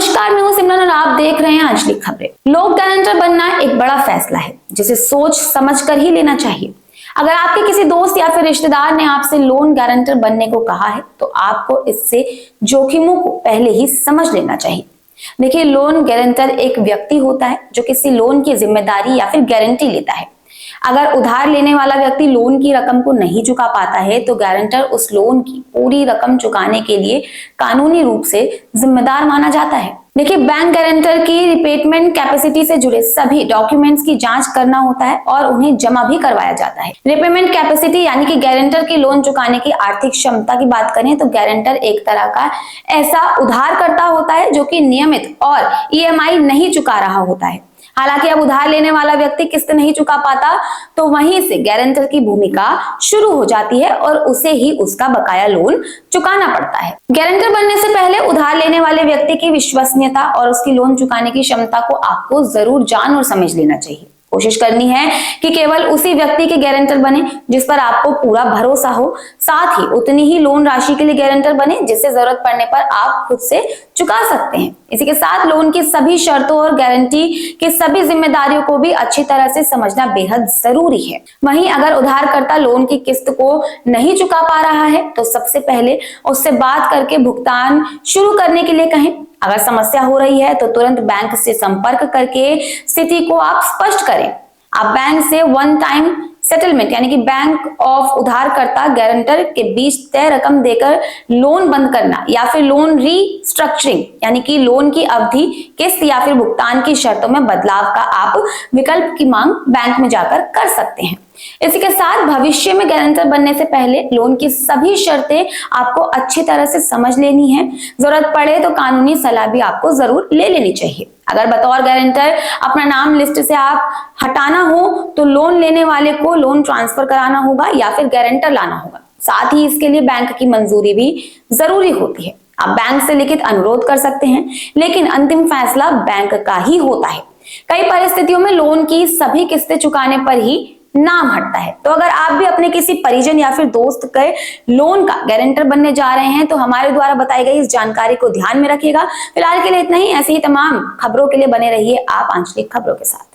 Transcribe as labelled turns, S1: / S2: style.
S1: नमस्कार, मैं हूं सिमरन और आप देख रहे हैं आंचलिक खबरें। लोन गारंटर बनना एक बड़ा फैसला है जिसे सोच समझ कर ही लेना चाहिए। अगर आपके किसी दोस्त या फिर रिश्तेदार ने आपसे लोन गारंटर बनने को कहा है तो आपको इससे जोखिमों को पहले ही समझ लेना चाहिए। देखिए, लोन गारंटर एक व्यक्ति होता है जो किसी लोन की जिम्मेदारी या फिर गारंटी लेता है। अगर उधार लेने वाला व्यक्ति लोन की रकम को नहीं चुका पाता है तो गारंटर उस लोन की पूरी रकम चुकाने के लिए कानूनी रूप से जिम्मेदार माना जाता है। देखिए, बैंक गारंटर की रिपेमेंट कैपेसिटी से जुड़े सभी डॉक्यूमेंट्स की जांच करना होता है और उन्हें जमा भी करवाया जाता है। रिपेमेंट कैपेसिटी यानी कि गारंटर की लोन चुकाने की आर्थिक क्षमता की बात करें तो गारंटर एक तरह का ऐसा उधारकर्ता होता है जो कि नियमित और ईएमआई नहीं चुका रहा होता है। हालांकि अब उधार लेने वाला व्यक्ति किस्त नहीं चुका पाता तो वहीं से गारंटर की भूमिका शुरू हो जाती है और उसे ही उसका बकाया लोन चुकाना पड़ता है। गारंटर बनने से पहले उधार लेने वाले व्यक्ति की विश्वसनीयता और उसकी लोन चुकाने की क्षमता को आपको जरूर जान और समझ लेना चाहिए। कोशिश करनी है कि केवल उसी व्यक्ति के गारंटर बने जिस पर आपको पूरा भरोसा हो। साथ ही उतनी ही लोन राशि के लिए गारंटर बने जिससे जरूरत पड़ने पर आप खुद से चुका सकते हैं। इसी के साथ लोन की सभी शर्तों और गारंटी की सभी जिम्मेदारियों को भी अच्छी तरह से समझना बेहद जरूरी है। वहीं अगर उधारकर्ता लोन की किस्त को नहीं चुका पा रहा है तो सबसे पहले उससे बात करके भुगतान शुरू करने के लिए कहें। अगर समस्या हो रही है तो तुरंत बैंक से संपर्क करके स्थिति को आप स्पष्ट करें। आप बैंक से वन टाइम सेटलमेंट यानी कि बैंक ऑफ उधारकर्ता गारंटर के बीच तय रकम देकर लोन बंद करना या फिर लोन रीस्ट्रक्चरिंग यानी कि लोन की अवधि, किस्त या फिर भुगतान की शर्तों में बदलाव का आप विकल्प की मांग बैंक में जाकर कर सकते हैं। इसी के साथ भविष्य में गारंटर बनने से पहले लोन की सभी शर्तें आपको अच्छी तरह से समझ लेनी है। जरूरत पड़े तो कानूनी सलाह भी आपको जरूर ले लेनी चाहिए। अगर बतौर गारंटर अपना नाम लिस्ट से आप हटाना हो तो लोन लेने वाले को लोन ट्रांसफर कराना होगा या फिर गारंटर लाना होगा। साथ ही इसके लिए बैंक की मंजूरी भी जरूरी होती है। आप बैंक से लिखित अनुरोध कर सकते हैं लेकिन अंतिम फैसला बैंक का ही होता है। कई परिस्थितियों में लोन की सभी किस्तें चुकाने पर ही नाम हटता है। तो अगर आप भी अपने किसी परिजन या फिर दोस्त के लोन का गारंटर बनने जा रहे हैं तो हमारे द्वारा बताई गई इस जानकारी को ध्यान में रखिएगा। फिलहाल के लिए इतना ही। ऐसी ही तमाम खबरों के लिए बने रहिए आप आंचलिक खबरों के साथ।